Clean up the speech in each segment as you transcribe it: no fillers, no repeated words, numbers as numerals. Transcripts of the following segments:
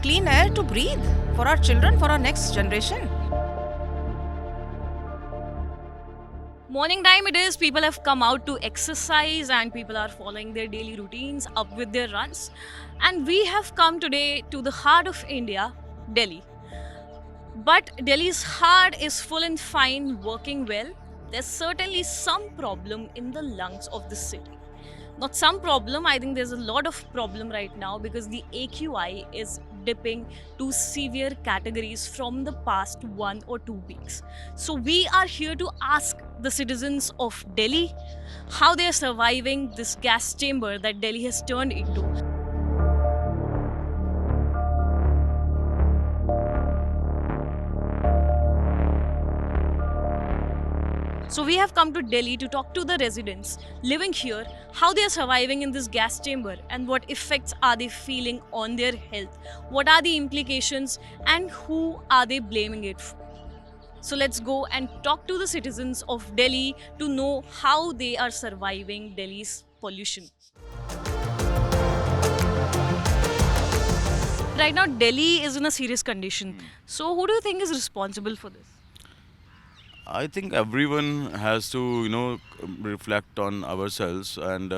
want clean air to breathe for our children, for our next generation. Morning time it is, people have come out to exercise and people are following their daily routines up with their runs. And we have come today to the heart of India, Delhi. But Delhi's heart is full and fine, working well. There's certainly some problem in the lungs of the city. Not some problem, I think there's a lot of problem right now because the AQI is dipping to severe categories from the past 1 or 2 weeks. So we are here to ask the citizens of Delhi how they are surviving this gas chamber that Delhi has turned into. So we have come to Delhi to talk to the residents living here, how they are surviving in this gas chamber and what effects are they feeling on their health, what are the implications and who are they blaming it for. So let's go and talk to the citizens of Delhi to know how they are surviving Delhi's pollution. Right now Delhi is in a serious condition. So who do you think is responsible for this? I think everyone has to, reflect on ourselves, and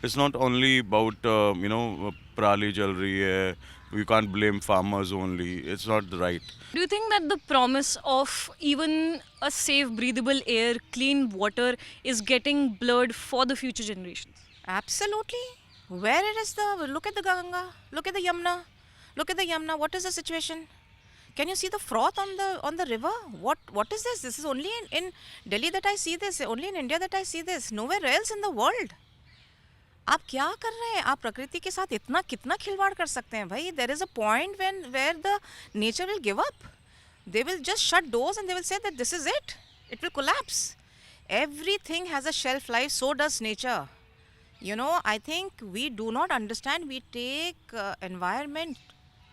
it's not only about, prali jal rahi hai. We can't blame farmers only. It's not right. Do you think that the promise of even a safe, breathable air, clean water is getting blurred for the future generations? Absolutely. Where it is the look at the Ganga, look at the Yamuna, look at the Yamuna. What is the situation? Can you see the froth on the river? What is this? This is only in Delhi that I see this. Only in India that I see this. Nowhere else in the world. आप क्या कर रहे हैं? आप प्रकृति के साथ इतना कितना खिलवाड़ कर सकते हैं भाई? There is a point where the nature will give up. They will just shut doors and they will say that this is it. It will collapse. Everything has a shelf life. So does nature. I think we do not understand. We take environment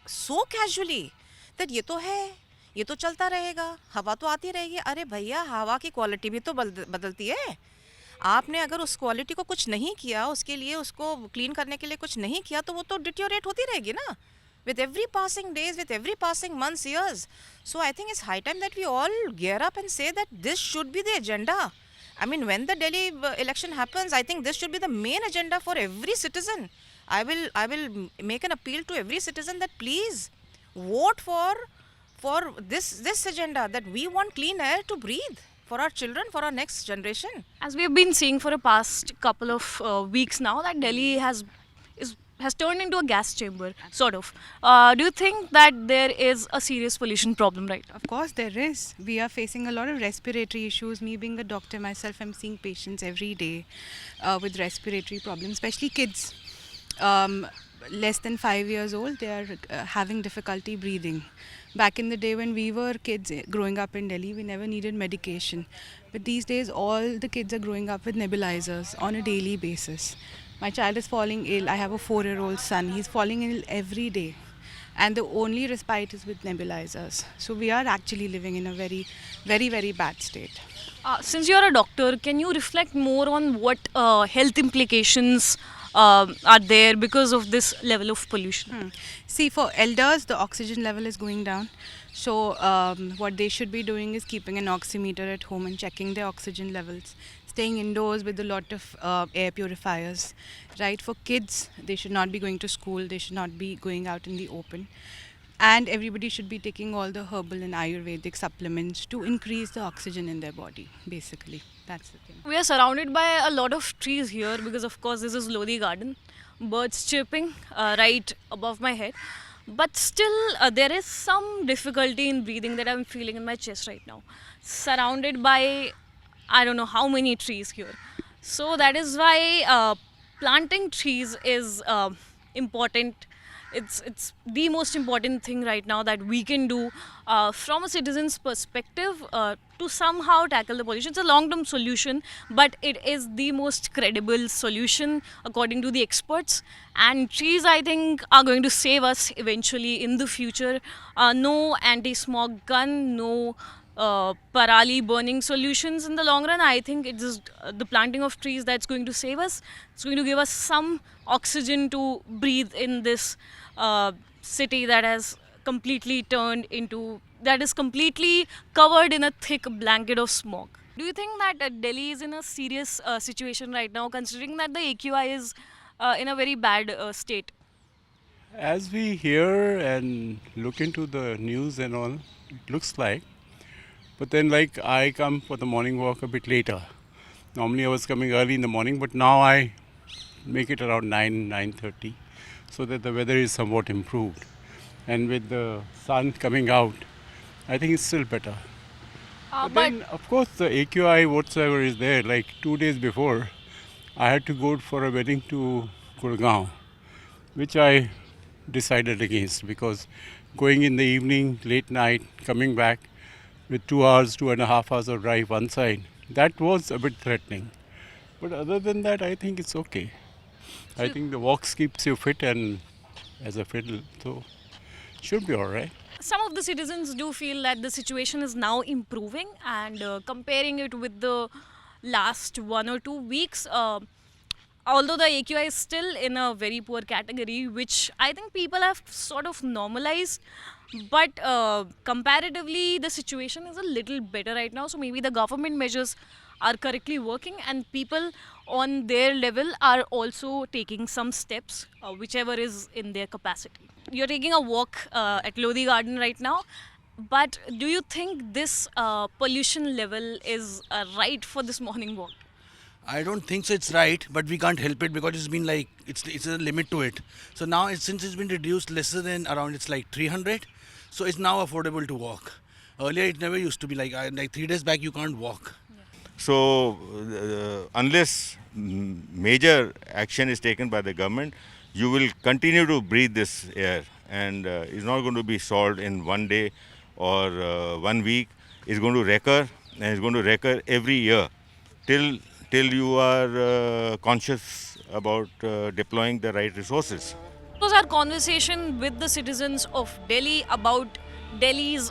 so casually that ये तो है, ये तो चलता रहेगा, हवा तो आती रहेगी. अरे भैया, हवा की क्वालिटी भी तो बदलती है. आपने अगर उस क्वालिटी को कुछ नहीं किया, उसके लिए उसको क्लीन करने के लिए कुछ नहीं किया, तो वो तो डिटोरेट होती रहेगी ना. With every passing days, with every passing months, years. So I think it's high time that we all gear up and say that this should be the agenda. I mean, when the Delhi election happens, I think this should be the main agenda for every citizen. I will make an appeal to every citizen that please vote for this agenda, that we want clean air to breathe for our children, for our next generation. As we've been seeing for the past couple of weeks now, that Delhi has turned into a gas chamber, sort of. Do you think that there is a serious pollution problem right now? Of course, there is. We are facing a lot of respiratory issues. Me being a doctor myself, I'm seeing patients every day with respiratory problems, especially kids. Less than 5 years old, they are having difficulty breathing. Back in the day when we were kids growing up in Delhi, we never needed medication. But these days, all the kids are growing up with nebulizers on a daily basis. My child is falling ill. I have a 4-year-old son. He's falling ill every day. And the only respite is with nebulizers. So we are actually living in a very, very, very bad state. Since you're a doctor, can you reflect more on what health implications are there because of this level of pollution? See, for elders, the oxygen level is going down. So what they should be doing is keeping an oximeter at home and checking their oxygen levels. Staying indoors with a lot of air purifiers. Right? For kids, they should not be going to school. They should not be going out in the open. And everybody should be taking all the herbal and Ayurvedic supplements to increase the oxygen in their body, basically. That's the thing. We are surrounded by a lot of trees here because, of course, this is Lodi Garden. Birds chirping right above my head. But still, there is some difficulty in breathing that I'm feeling in my chest right now. Surrounded by, I don't know how many trees here. So that is why planting trees is important. It's the most important thing right now that we can do from a citizen's perspective to somehow tackle the pollution. It's a long-term solution, but it is the most credible solution according to the experts. And trees, I think, are going to save us eventually in the future. No anti-smog gun, no parali burning solutions in the long run. I think it is the planting of trees that's going to save us. It's going to give us some oxygen to breathe in this city that has completely turned into, that is completely covered in a thick blanket of smog. Do you think that Delhi is in a serious situation right now, considering that the AQI is in a very bad state? As we hear and look into the news and all, it looks like. But then, like, I come for the morning walk a bit later. Normally, I was coming early in the morning, but now I make it around 9:30, so that the weather is somewhat improved. And with the sun coming out, I think it's still better. But then, of course, the AQI whatsoever is there. Like 2 days before, I had to go for a wedding to Gurgaon, which I decided against because going in the evening, late night, coming back with 2 hours, 2.5 hours of drive one side, that was a bit threatening. But other than that, I think it's okay. I think the walks keeps you fit and as a fiddle, so should be all right. Some of the citizens do feel that the situation is now improving, and comparing it with the last 1 or 2 weeks, although the AQI is still in a very poor category, which I think people have sort of normalized, but comparatively the situation is a little better right now. So maybe the government measures are correctly working, and people on their level are also taking some steps, whichever is in their capacity. You're taking a walk at Lodi Garden right now, but do you think this pollution level is right for this morning walk? I don't think so. It's right, but we can't help it because it's been like it's a limit to it. So now since it's been reduced lesser than around it's like 300, so it's now affordable to walk. Earlier it never used to be like 3 days back you can't walk. So, unless major action is taken by the government, you will continue to breathe this air, and it's not going to be solved in one day or 1 week. It's going to recur, and it's going to recur every year till you are conscious about deploying the right resources. It was our conversation with the citizens of Delhi about Delhi's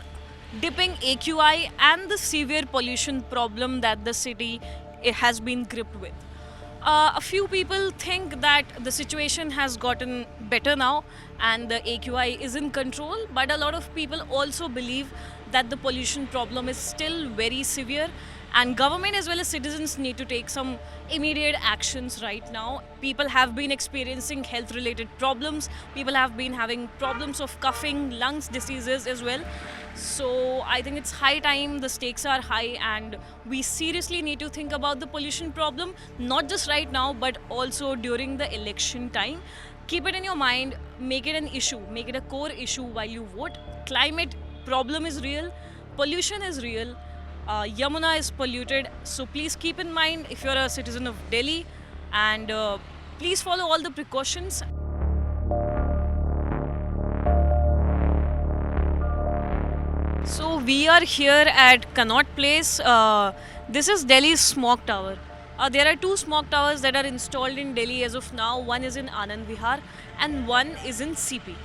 dipping AQI and the severe pollution problem that the city has been gripped with. A few people think that the situation has gotten better now and the AQI is in control, but a lot of people also believe that the pollution problem is still very severe, and government as well as citizens need to take some immediate actions right now. People have been experiencing health related problems, people have been having problems of coughing, lungs diseases as well. So I think it's high time, the stakes are high, and we seriously need to think about the pollution problem, not just right now but also during the election time. Keep it in your mind, make it an issue, make it a core issue while you vote. Climate problem is real, pollution is real, Yamuna is polluted, so please keep in mind if you're a citizen of Delhi, and please follow all the precautions. So we are here at Connaught Place. This is Delhi's smog tower. There are two smog towers that are installed in Delhi as of now. One is in Anand Vihar and one is in CP.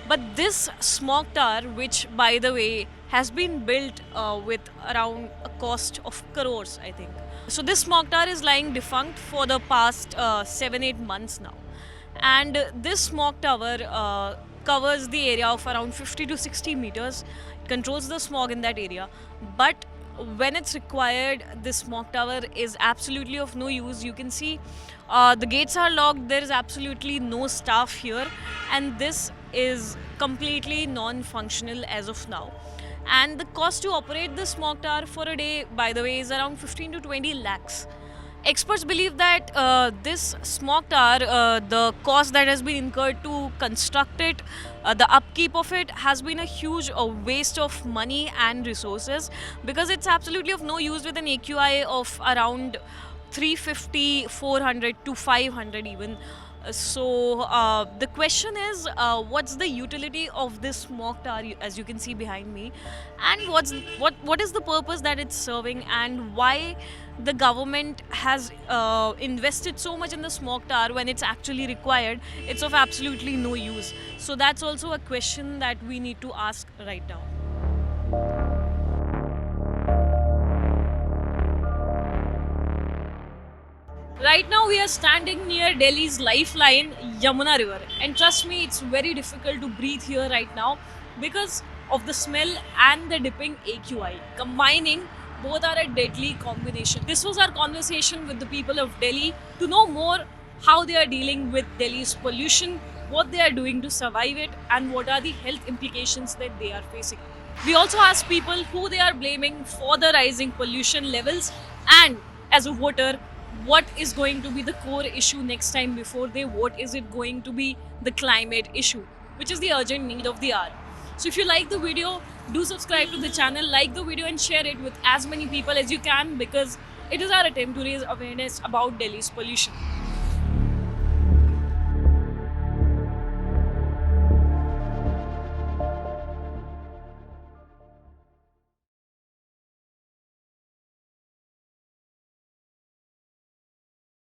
But this smog tower, which by the way has been built with around a cost of crores, I think. So this smog tower is lying defunct for the past 7-8 months now. And this smog tower covers the area of around 50 to 60 meters. It controls the smog in that area. But when it's required, this smog tower is absolutely of no use. You can see the gates are locked, there is absolutely no staff here, and this is completely non-functional as of now. And the cost to operate this smog tower for a day, by the way, is around 15 to 20 lakhs. Experts believe that this smog tower, the cost that has been incurred to construct it, the upkeep of it has been a huge waste of money and resources, because it's absolutely of no use with an AQI of around 350, 400 to 500 even. So the question is, what's the utility of this smog tower, as you can see behind me, and what is the purpose that it's serving, and why the government has invested so much in the smog tower when it's actually required? It's of absolutely no use. So that's also a question that we need to ask right now. Right now, we are standing near Delhi's lifeline, Yamuna River. And trust me, it's very difficult to breathe here right now because of the smell and the dipping AQI. Combining both are a deadly combination. This was our conversation with the people of Delhi to know more how they are dealing with Delhi's pollution, what they are doing to survive it, and what are the health implications that they are facing. We also asked people who they are blaming for the rising pollution levels, and as a voter, what is going to be the core issue next time before they vote. Is it going to be the climate issue, which is the urgent need of the hour? So if you like the video, do subscribe to the channel, like the video and share it with as many people as you can, because it is our attempt to raise awareness about Delhi's pollution.